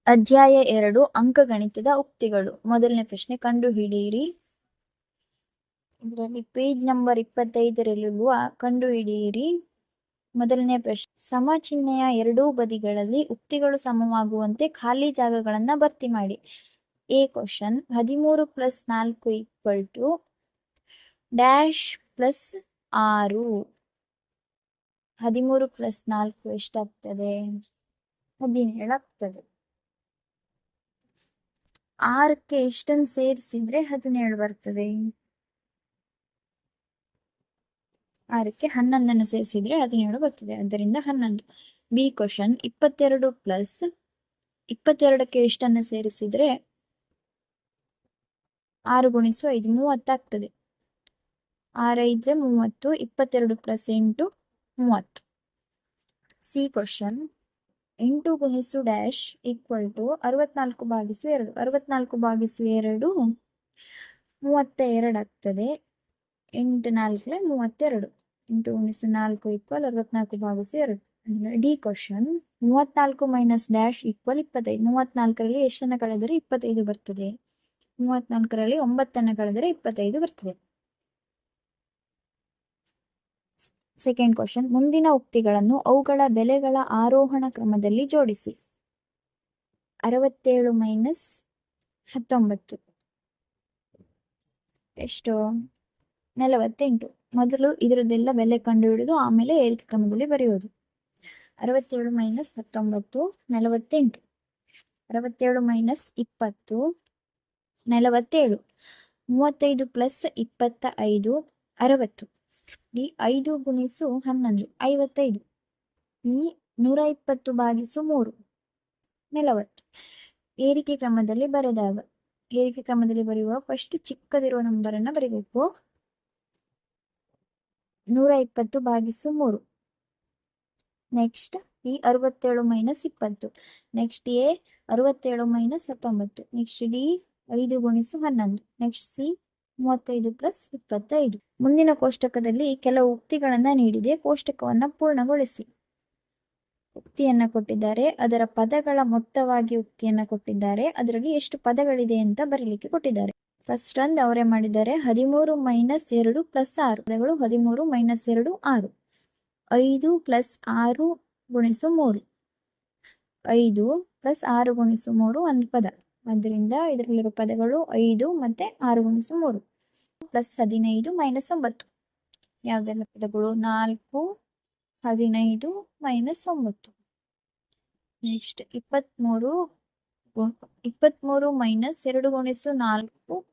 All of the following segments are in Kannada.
ಅಧ್ಯಾಯ 2 ಅಂಕಗಣಿತದ ಉಕ್ತಿಗಳು. ಮೊದಲನೇ ಪ್ರಶ್ನೆ ಕಂಡುಹಿಡಿಯಿರಿ. ಇದರಲ್ಲಿ ಪೇಜ್ ನಂಬರ್ 25ರಲ್ಲಿರುವ ಕಂಡುಹಿಡಿಯಿರಿ. ಮೊದಲನೇ ಪ್ರಶ್ನೆ, ಸಮ ಚಿಹ್ನೆಯ ಎರಡೂ ಬದಿಗಳಲ್ಲಿ ಉಕ್ತಿಗಳು ಸಮವಾಗುವಂತೆ ಖಾಲಿ ಜಾಗಗಳನ್ನ ಭರ್ತಿ ಮಾಡಿ. A question, 13 + 4 = dash plus 6. 13 + 4 ಎಷ್ಟಾಗ್ತದೆ? 17 ಆಗ್ತದೆ. 6ಕ್ಕೆ ಎಷ್ಟನ್ನು ಸೇರಿಸಿದ್ರೆ 17 ಬರ್ತದೆ? 6ಕ್ಕೆ 11 ಸೇರಿಸಿದ್ರೆ 17 ಬರ್ತದೆ. ಆದ್ದರಿಂದ 11. ಬಿ ಕ್ವಶನ್, 22 + 22ಕ್ಕೆ ಎಷ್ಟನ್ನು ಸೇರಿಸಿದ್ರೆ 6 × 5 30 ಆಗ್ತದೆ. 6 × 5 30, 22 + 8 30. C question, 8 × dash = 64/2. 64/2 32 ಆಗ್ತದೆ. 8 4 32. 8 × 4 = 64/2. D question, 34 - dash = 25. 34ರಲ್ಲಿ ಎಷ್ಟನ್ನು ಕಳೆದರೆ 25 ಬರ್ತದೆ? 34ರಲ್ಲಿ 9 ಕಳೆದರೆ 25 ಬರ್ತದೆ. ಸೆಕೆಂಡ್ ಕ್ವಶನ್, ಮುಂದಿನ ಉಕ್ತಿಗಳನ್ನು ಅವುಗಳ ಬೆಲೆಗಳ ಆರೋಹಣ ಕ್ರಮದಲ್ಲಿ ಜೋಡಿಸಿ. 67 - 19 ಎಷ್ಟು? 48. ಮೊದಲು ಇದರದ್ದೆಲ್ಲ ಬೆಲೆ ಕಂಡುಹಿಡಿದು ಆಮೇಲೆ ಏರಿಕೆ ಕ್ರಮದಲ್ಲಿ ಬರೆಯುವುದು. 67 - 19 48. 67 - 20 47. 35 + 25 60. ಈ 5 × 11 55. ಈ 120/3 40. ಏರಿಕೆ ಕ್ರಮದಲ್ಲಿ ಬರೆದಾಗ, ಏರಿಕೆ ಕ್ರಮದಲ್ಲಿ ಬರೆಯುವ ಫಸ್ಟ್ ಚಿಕ್ಕದಿರುವ ನಂಬರನ್ನು ಬರೀಬೇಕು. 120/3. ನೆಕ್ಸ್ಟ್ ಈ 67 - 20. Next A 67 - 19. Next D 5 × 11. Next C 35 + 25. ಮುಂದಿನ ಕೋಷ್ಟಕದಲ್ಲಿ ಕೆಲವು ಉಕ್ತಿಗಳನ್ನ ನೀಡಿದೆ. ಕೋಷ್ಟಕವನ್ನ ಪೂರ್ಣಗೊಳಿಸಿ. ಉಕ್ತಿಯನ್ನ ಕೊಟ್ಟಿದ್ದಾರೆ, ಅದರ ಪದಗಳ ಮೊತ್ತವಾಗಿ ಉಕ್ತಿಯನ್ನ ಕೊಟ್ಟಿದ್ದಾರೆ, ಅದರಲ್ಲಿ ಎಷ್ಟು ಪದಗಳಿದೆ ಅಂತ ಬರೀಲಿಕ್ಕೆ ಕೊಟ್ಟಿದ್ದಾರೆ. ಫಸ್ಟ್ ಒಂದು ಅವರೇ ಮಾಡಿದ್ದಾರೆ. 13 - 2 + 6 ಪದಗಳು. 13 - 2 6. 5 + 6 × 3. 5 + 6 × 3 ಒಂದು ಪದ. ಆದ್ದರಿಂದ ಇದರಲ್ಲಿರುವ ಪದಗಳು 5 ಮತ್ತು 6 × 3 +15 - 9. ಯಾವುದೆಲ್ಲ ಪದಗಳು? 4 15 - 9. ನೆಕ್ಸ್ಟ್ 23 - 2 × 4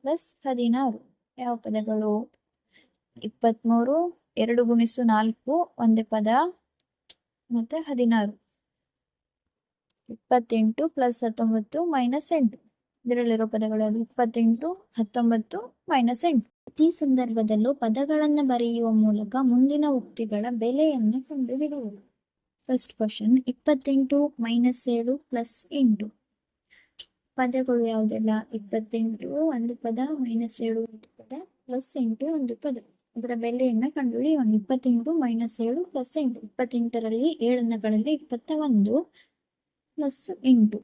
+16. ಯಾವ ಪದಗಳು? 23 2 × 4 ಒಂದೇ ಪದ ಮತ್ತೆ 16. 28 + 19 - 8. ಇದರಲ್ಲಿರೋ ಪದಗಳು 28 19 - 8. ಪ್ರತಿ ಸಂದರ್ಭದಲ್ಲೂ ಪದಗಳನ್ನು ಬರೆಯುವ ಮೂಲಕ ಮುಂದಿನ ಉಕ್ತಿಗಳ ಬೆಲೆಯನ್ನು ಕಂಡುಹಿಡಿಯುವುದು. First question, 28 - 7 + 8. ಪದಗಳು ಯಾವುದೆಲ್ಲ? 28 ಒಂದು ಪದ, -7 ಒಂದು ಪದ, +8 ಒಂದು ಪದ. ಅದರ ಬೆಲೆಯನ್ನು ಕಂಡುಹಿಡಿಯೋಣ. 28 - 7 + 8. 28ರಲ್ಲಿ 7 ಕಳೆದರೆ 21 + 8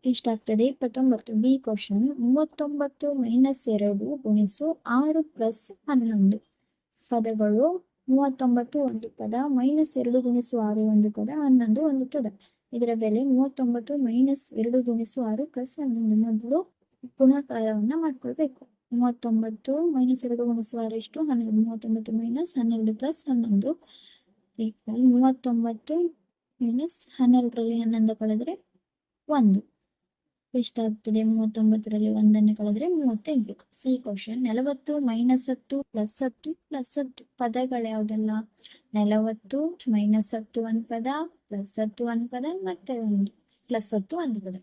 ಎಷ್ಟಾಗ್ತದೆ? 29. B question, 39 - 2 × 6 + 11. ಪದಗಳು 39 ಒಂದು ಪದ, -2 × 6 ಒಂದು ಪದ, 11 ಒಂದು ಪದ. ಇದರ ಬೆಲೆ 39 - 2 × 6 + 11. ಮೊದಲು ಗುಣಾಕಾರವನ್ನು ಮಾಡ್ಕೊಳ್ಬೇಕು. 39 - 2 × 6 ಎಷ್ಟು? 12. 39 - 12 + 11 39 - 12ರಲ್ಲಿ 11 ಕಳೆದರೆ 1 ಎಷ್ಟಾಗ್ತದೆ? 39ರಲ್ಲಿ 1 ಕಳೆದರೆ 38. C question, 40 - 10 + 10 + 10. ಪದಗಳು ಯಾವುದೆಲ್ಲ? 40 - 10 ಒಂದು ಪದ, +10 ಒಂದು ಪದ, ಮತ್ತೆ ಒಂದು +10 ಒಂದು ಪದ.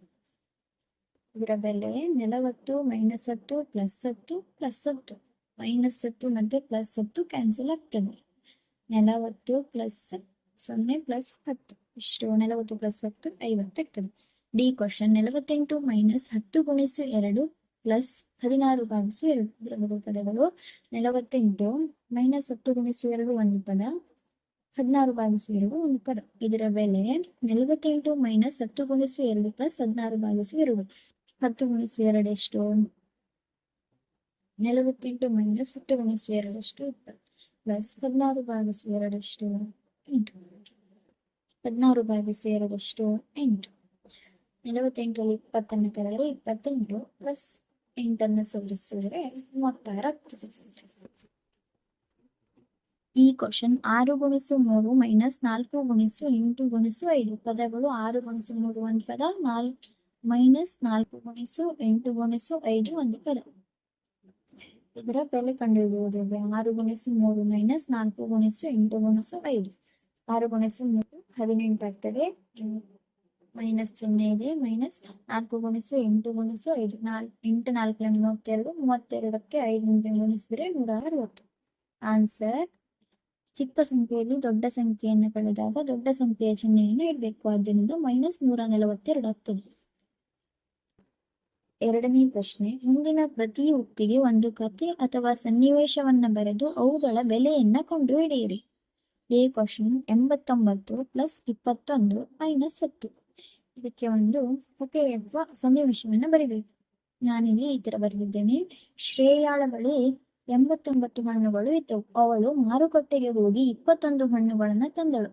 ಇದರ ಬೆಲೆ 40 - 10 + 10 + 10. -10 ಮತ್ತೆ +10 ಕ್ಯಾನ್ಸಲ್ ಆಗ್ತದೆ. 40 + 0 + 10 ಇಷ್ಟು. 40 + 10 50 ಆಗ್ತದೆ. D question, 48 - 10 × 2 + 16/2. ಇದರ ಪದಗಳು 48 - 10 × 2 ಒಂದು ಪದ, 16 ಭಾಗಿಸು 2 ಒಂದು ಪದ. ಇದರ ಬೆಲೆ 48 ಮೈನಸ್ 10 ಗುಣಿಸು 2 ಪ್ಲಸ್ 16 ಭಾಗಿಸು 2. 10 ಗುಣಿಸು 2 ಎಷ್ಟು? 48 ಮೈನಸ್ 10 ಗುಣಿಸು 2 ಎಷ್ಟು? 20 ಪ್ಲಸ್ 16 ಭಾಗಿಸು 2 ಎಷ್ಟು? 8. 16 ಭಾಗಿಸು 2 ಎಷ್ಟು? 8. 48ರಲ್ಲಿ 20 ಕಳೆದರೆ 28 ಪ್ಲಸ್ 8 ಸೇರಿಸಿದರೆ 36 ಆಗ್ತದೆ. ಈ ಕ್ವಶನ್ 6 ಗುಣಿಸು 3 ಮೈನಸ್ 4 ಗುಣಿಸು 8 ಗುಣಿಸು 5 ಪದಗಳು. 6 ಗುಣಿಸು 3 ಒಂದು ಪದ, ಮೈನಸ್ 4 ಗುಣಿಸು 8 ಗುಣಿಸು 5 ಒಂದು ಪದ. ಇದರ ಬೆಲೆ ಕಂಡುಹಿಡಿಯುವುದು. 6 ಗುಣಿಸು 3 ಮೈನಸ್ 4 ಗುಣಿಸು 8 ಗುಣಿಸು 5. 6 ಗುಣಿಸು 3 18 ಆಗ್ತದೆ, ಮೈನಸ್ ಚಿಹ್ನೆ ಇದೆ, ಮೈನಸ್ 4 ಗುಣಿಸು 8 ಗುಣಿಸು 5. 8 4 32, 32ಕ್ಕೆ 5 ಗುಣಿಸಿದ್ರೆ 160. ಆನ್ಸರ್. ಚಿಕ್ಕ ಸಂಖ್ಯೆಯಲ್ಲಿ ದೊಡ್ಡ ಸಂಖ್ಯೆಯನ್ನು ಕಳೆದಾಗ ದೊಡ್ಡ ಸಂಖ್ಯೆಯ ಚಿಹ್ನೆಯನ್ನು ಇಡಬೇಕು. ಆದ್ದರಿಂದ ಮೈನಸ್ 142 ಆಗ್ತದೆ. ಎರಡನೇ ಪ್ರಶ್ನೆ. ಮುಂದಿನ ಪ್ರತಿ ಉಕ್ತಿಗೆ ಒಂದು ಕಥೆ ಅಥವಾ ಸನ್ನಿವೇಶವನ್ನ ಬರೆದು ಅವುಗಳ ಬೆಲೆಯನ್ನ ಕಂಡುಹಿಡಿಯಿರಿ. A question 89 plus 21 minus 10. ಇದಕ್ಕೆ ಒಂದು ಕಥೆ ಅಥವಾ ಸನ್ನಿವೇಶವನ್ನ ಬರಿಬೇಕು. ನಾನಿಲ್ಲಿ ಈ ತರ ಬರೆದಿದ್ದೇನೆ. ಶ್ರೇಯಾಳ ಬಳಿ 89 ಹಣ್ಣುಗಳು ಇದ್ದವು. ಅವಳು ಮಾರುಕಟ್ಟೆಗೆ ಹೋಗಿ 21 ಹಣ್ಣುಗಳನ್ನ ತಂದಳು.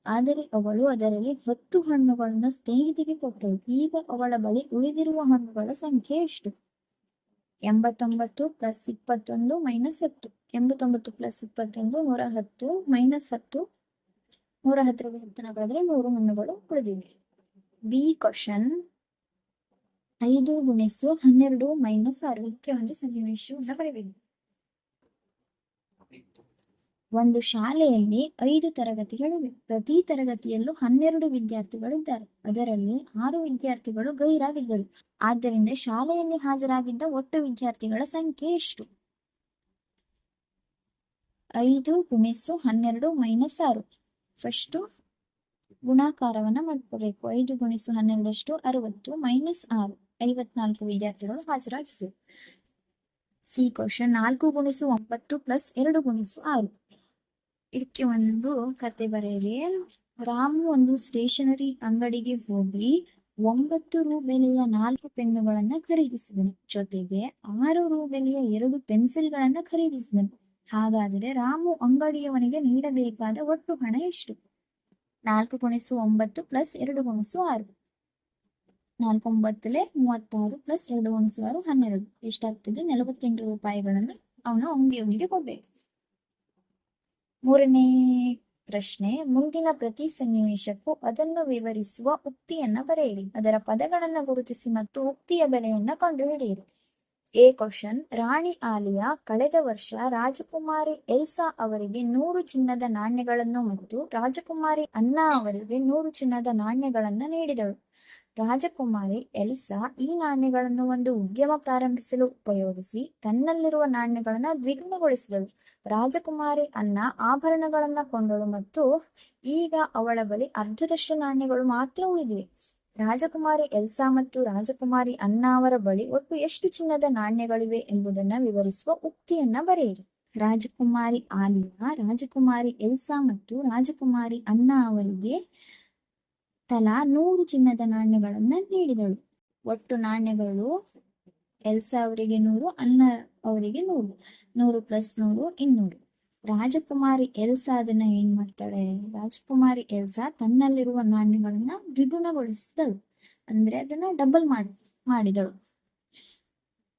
ಆದರೆ ಅವಳು ಅದರಲ್ಲಿ 10 ಹಣ್ಣುಗಳನ್ನ ಸ್ನೇಹಿತಿಗೆ ಕೊಟ್ಟಳು. ಈಗ ಅವಳ ಬಳಿ ಉಳಿದಿರುವ ಹಣ್ಣುಗಳ ಸಂಖ್ಯೆ ಎಷ್ಟು? 89 ಪ್ಲಸ್ 21 ಮೈನಸ್ 10. 89 plus 21 110 minus 10. 110ರಲ್ಲಿ 10 ಕಳೆದ್ರೆ 100 ಹಣ್ಣುಗಳು ಉಳಿದಿವೆ. ಬಿ ಕ್ವಶನ್ 5 ಗುಣಿಸು 12 ಮೈನಸ್ 6. ಇದಕ್ಕೆ ಒಂದು ಸನ್ನಿವೇಶವನ್ನು ಬರೆಯಬೇಕು. ಒಂದು ಶಾಲೆಯಲ್ಲಿ 5 ತರಗತಿಗಳಿವೆ. ಪ್ರತಿ ತರಗತಿಯಲ್ಲೂ 12 ವಿದ್ಯಾರ್ಥಿಗಳಿದ್ದಾರೆ. ಅದರಲ್ಲಿ 6 ವಿದ್ಯಾರ್ಥಿಗಳು ಗೈರಾಗಿದ್ದರು. ಆದ್ದರಿಂದ ಶಾಲೆಯಲ್ಲಿ ಹಾಜರಾಗಿದ್ದ ಒಟ್ಟು ವಿದ್ಯಾರ್ಥಿಗಳ ಸಂಖ್ಯೆ ಎಷ್ಟು? 5 ಗುಣಿಸು 12 ಮೈನಸ್ 6. ಫಸ್ಟ್ ಗುಣಾಕಾರವನ್ನ ಮಾಡ್ಕೋಬೇಕು. 5 ಗುಣಿಸು 12 ಎಷ್ಟು? 60 ಮೈನಸ್ 6 54 ವಿದ್ಯಾರ್ಥಿಗಳು ಹಾಜರಾಗಿದ್ದರು. ಸಿ ಕ್ವಶನ್ 4 ಗುಣಿಸು 9 ಪ್ಲಸ್ 2 ಗುಣಿಸು 6. ಇದಕ್ಕೆ ಒಂದು ಕತೆ ಬರೆಯಿರಿ. ರಾಮು ಒಂದು ಸ್ಟೇಷನರಿ ಅಂಗಡಿಗೆ ಹೋಗಿ 9 ರೂ ಬೆಲೆಯ 4 ಪೆನ್ನುಗಳನ್ನ ಖರೀದಿಸಿದನು. ಜೊತೆಗೆ 6 ರೂ ಬೆಲೆಯ 2 ಪೆನ್ಸಿಲ್ಗಳನ್ನ ಖರೀದಿಸಿದನು. ಹಾಗಾದರೆ ರಾಮು ಅಂಗಡಿಯವನಿಗೆ ನೀಡಬೇಕಾದ ಒಟ್ಟು ಹಣ ಎಷ್ಟು? 4 ಗುಣಿಸು 9 ಪ್ಲಸ್ 2 ಗುಣಿಸು 6. 4 9 36 ಪ್ಲಸ್ 2 ಗುಣಿಸು 6 12. ಎಷ್ಟಾಗ್ತದೆ? 48 ರೂಪಾಯಿಗಳನ್ನು ಅವನು ಅಂಗಡಿಯವನಿಗೆ ಕೊಡ್ಬೇಕು. ಮೂರನೇ ಪ್ರಶ್ನೆ. ಮುಂದಿನ ಪ್ರತಿ ಸನ್ನಿವೇಶಕ್ಕೂ ಅದನ್ನು ವಿವರಿಸುವ ಉಕ್ತಿಯನ್ನ ಬರೆಯಿರಿ. ಅದರ ಪದಗಳನ್ನು ಗುರುತಿಸಿ ಮತ್ತು ಉಕ್ತಿಯ ಬೆಲೆಯನ್ನ ಕಂಡುಹಿಡಿಯಿರಿ. A question. ರಾಣಿ ಆಲಿಯಾ ಕಳೆದ ವರ್ಷ ರಾಜಕುಮಾರಿ ಎಲ್ಸಾ ಅವರಿಗೆ 100 ಚಿನ್ನದ ನಾಣ್ಯಗಳನ್ನು ಮತ್ತು ರಾಜಕುಮಾರಿ ಅನ್ನಾ ಅವರಿಗೆ 100 ಚಿನ್ನದ ನಾಣ್ಯಗಳನ್ನ ನೀಡಿದಳು. ರಾಜಕುಮಾರಿ ಎಲ್ಸಾ ಈ ನಾಣ್ಯಗಳನ್ನು ಒಂದು ಉದ್ಯಮ ಪ್ರಾರಂಭಿಸಲು ಉಪಯೋಗಿಸಿ ತನ್ನಲ್ಲಿರುವ ನಾಣ್ಯಗಳನ್ನ ದ್ವಿಗುಣಗೊಳಿಸಿದಳು. ರಾಜಕುಮಾರಿ ಅನ್ನಾ ಆಭರಣಗಳನ್ನ ಕೊಂಡಳು ಮತ್ತು ಈಗ ಅವಳ ಬಳಿ ಅರ್ಧದಷ್ಟು ನಾಣ್ಯಗಳು ಮಾತ್ರ ಉಳಿದಿವೆ. ರಾಜಕುಮಾರಿ ಎಲ್ಸಾ ಮತ್ತು ರಾಜಕುಮಾರಿ ಅನ್ನಾ ಅವರ ಬಳಿ ಒಟ್ಟು ಎಷ್ಟು ಚಿನ್ನದ ನಾಣ್ಯಗಳಿವೆ ಎಂಬುದನ್ನ ವಿವರಿಸುವ ಉಕ್ತಿಯನ್ನ ಬರೆಯಿರಿ. ರಾಜಕುಮಾರಿ ಆಲಿಯಾ ರಾಜಕುಮಾರಿ ಎಲ್ಸಾ ಮತ್ತು ರಾಜಕುಮಾರಿ ಅನ್ನಾ ಅವರಿಗೆ ತಲಾ 100 ಚಿನ್ನದ ನಾಣ್ಯಗಳನ್ನ ನೀಡಿದಳು. ಒಟ್ಟು ನಾಣ್ಯಗಳು ಎಲ್ಸಾ ಅವರಿಗೆ 100, ಅನ್ನಾ ಅವರಿಗೆ 100. 100 ಪ್ಲಸ್ 100 200. ರಾಜಕುಮಾರಿ ಎಲ್ಸಾ ಅದನ್ನ ಏನ್ ಮಾಡ್ತಾಳೆ? ರಾಜಕುಮಾರಿ ಎಲ್ಸಾ ತನ್ನಲ್ಲಿರುವ ನಾಣ್ಯಗಳನ್ನ ದ್ವಿಗುಣಗೊಳಿಸಿದಳು, ಅಂದ್ರೆ ಅದನ್ನ ಡಬಲ್ ಮಾಡಿದಳು.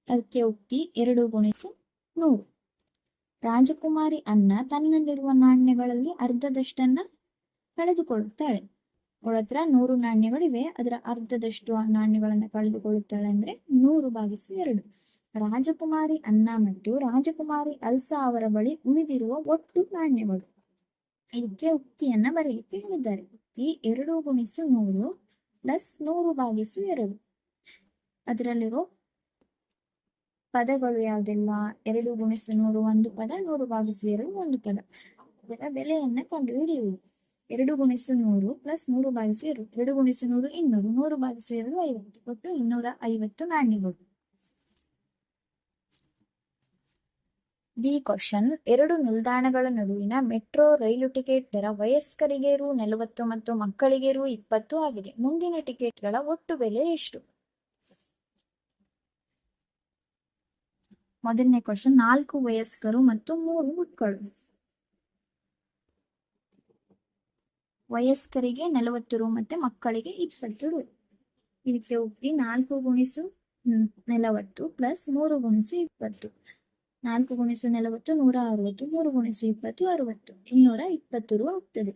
ಅದಕ್ಕೆ ಉಕ್ತಿ 2 ಗುಣಿಸು 100. ರಾಜಕುಮಾರಿ ಅನ್ನಾ ತನ್ನಲ್ಲಿರುವ ನಾಣ್ಯಗಳಲ್ಲಿ ಅರ್ಧದಷ್ಟನ್ನ ಕಳೆದುಕೊಳ್ಳುತ್ತಾಳೆ. ಅವಳತ್ರ 100 ನಾಣ್ಯಗಳಿವೆ, ಅದರ ಅರ್ಧದಷ್ಟು ನಾಣ್ಯಗಳನ್ನ ಕಳೆದುಕೊಳ್ಳುತ್ತಾಳೆ, ಅಂದ್ರೆ 100/2. ರಾಜಕುಮಾರಿ ಅನ್ನಾ ಮತ್ತು ರಾಜಕುಮಾರಿ ಎಲ್ಸಾ ಅವರ ಬಳಿ ಉಳಿದಿರುವ ಒಟ್ಟು ನಾಣ್ಯಗಳು. ಇದಕ್ಕೆ ಉಕ್ತಿಯನ್ನ ಬರೆಯಲಿಕ್ಕೆ ಹೇಳಿದ್ದಾರೆ. ಉಕ್ತಿ 2 ಗುಣಿಸು 100 ಪ್ಲಸ್ 100/2. ಅದರಲ್ಲಿರೋ ಪದಗಳು ಯಾವುದೆಲ್ಲ? 2 ಗುಣಿಸು 100 ಒಂದು ಪದ, 100/2 ಒಂದು ಪದ. ಅದರ ಬೆಲೆಯನ್ನ ಕಂಡುಹಿಡಿಯುವುದು. 2 ಗುಣಿಸು 100 ಪ್ಲಸ್ 100/2. 2 ಗುಣಿಸು 100 200. 100/2 50. ಒಟ್ಟು 250 ನಾಣ್ಯಗಳು. ಬಿ ಕ್ವಶನ್, 2 ನಿಲ್ದಾಣಗಳ ನಡುವಿನ ಮೆಟ್ರೋ ರೈಲು ಟಿಕೆಟ್ ದರ ವಯಸ್ಕರಿಗೆ ರೂ. 40 ಮತ್ತು ಮಕ್ಕಳಿಗೆ ರೂ. 20 ಆಗಿದೆ. ಮುಂದಿನ ಟಿಕೆಟ್ಗಳ ಒಟ್ಟು ಬೆಲೆ ಎಷ್ಟು? ಮೊದಲನೇ ಕ್ವಶನ್, 4 ವಯಸ್ಕರು ಮತ್ತು 3 ಮಕ್ಕಳು. ವಯಸ್ಕರಿಗೆ 40 ರೂ ಮತ್ತೆ ಮಕ್ಕಳಿಗೆ 20 ರೂ. ಇದಕ್ಕೆ ಉಕ್ತಿ 4 ಗುಣಿಸು 40 ಪ್ಲಸ್ 3 ಗುಣಿಸು 20. 4 ಗುಣಿಸು 40 160, 3 ಗುಣಿಸು 20 60, 220 ರೂ ಆಗ್ತದೆ.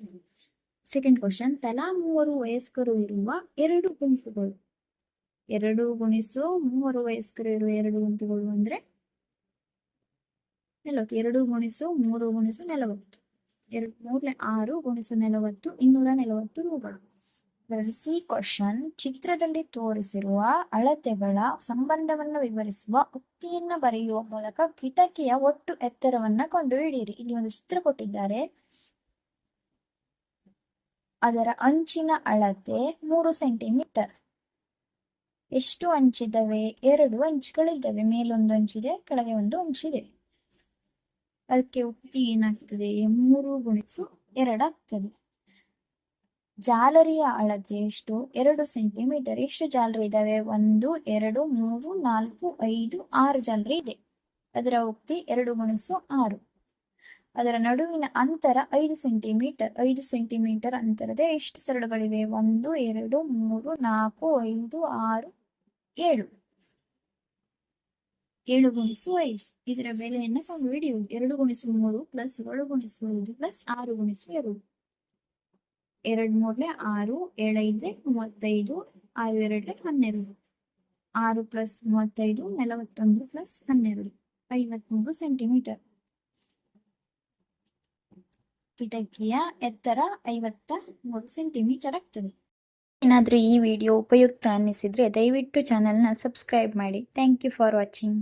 ಸೆಕೆಂಡ್ ಕ್ವಶನ್, ತಲಾ 3 ವಯಸ್ಕರು ಇರುವ 2 ಗುಂಪುಗಳು. 2 ಗುಣಿಸು 3 ವಯಸ್ಕರು ಇರುವ 2 ಗುಂಪುಗಳು ಅಂದ್ರೆ 40. 2 ಗುಣಿಸು 3 ಗುಣಿಸು 40, 2 6 ಗುಣಿಸು 40, 240 ರೂಗಳು. ಸಿ ಕ್ವಶನ್, ಚಿತ್ರದಲ್ಲಿ ತೋರಿಸಿರುವ ಅಳತೆಗಳ ಸಂಬಂಧವನ್ನು ವಿವರಿಸುವ ಉಕ್ತಿಯನ್ನ ಬರೆಯುವ ಮೂಲಕ ಕಿಟಕಿಯ ಒಟ್ಟು ಎತ್ತರವನ್ನ ಕಂಡುಹಿಡಿಯಿರಿ. ಇಲ್ಲಿ ಒಂದು ಚಿತ್ರ ಕೊಟ್ಟಿದ್ದಾರೆ. ಅದರ ಅಂಚಿನ ಅಳತೆ 3 ಸೆಂಟಿಮೀಟರ್. ಎಷ್ಟು ಅಂಚಿದ್ದಾವೆ? 2 ಅಂಚುಗಳಿದ್ದಾವೆ. ಮೇಲೊಂದು ಅಂಚಿದೆ, ಕೆಳಗೆ ಒಂದು ಅಂಚಿದೆ. ಅದಕ್ಕೆ ಉಕ್ತಿ ಏನಾಗ್ತದೆ? 3 ಗುಣಿಸು 2 ಆಗ್ತದೆ. ಜಾಲರಿಯ ಅಳತೆ ಎಷ್ಟು? 2 ಸೆಂಟಿಮೀಟರ್. ಎಷ್ಟು ಜಾಲರಿ ಇದಾವೆ? 1 2 3 4 5 6 ಜಾಲರಿ ಇದೆ. ಅದರ ಉಕ್ತಿ 2 ಗುಣಿಸು 6. ಅದರ ನಡುವಿನ ಅಂತರ 5 ಸೆಂಟಿಮೀಟರ್. 5 ಸೆಂಟಿಮೀಟರ್ ಅಂತರದ ಎಷ್ಟು ಸರಳುಗಳಿವೆ? 1 2 3 4 5 6 7. 7 ಗುಣಿಸು 5. ಇದರ ಬೆಲೆಯನ್ನು ಕಂಡುಹಿಡಿಯುವುದು. 2 ಗುಣಿಸು 3 ಪ್ಲಸ್ 7 ಗುಣಿಸು 5 ಪ್ಲಸ್ 6 ಗುಣಿಸು 2. 2 3 6, 7 5 35, 6 2 12. 6 ಪ್ಲಸ್ 35 41 ಪ್ಲಸ್ 12 53 ಸೆಂಟಿಮೀಟರ್. ಕಿಟಕಿಯ ಎತ್ತರ 53 ಸೆಂಟಿಮೀಟರ್ ಆಗ್ತದೆ. ಏನಾದರೂ ಈ ವಿಡಿಯೋ ಉಪಯುಕ್ತ ಅನ್ನಿಸಿದ್ರೆ ದಯವಿಟ್ಟು ಚಾನೆಲ್ನ ಸಬ್ಸ್ಕ್ರೈಬ್ ಮಾಡಿ. Thank you for watching.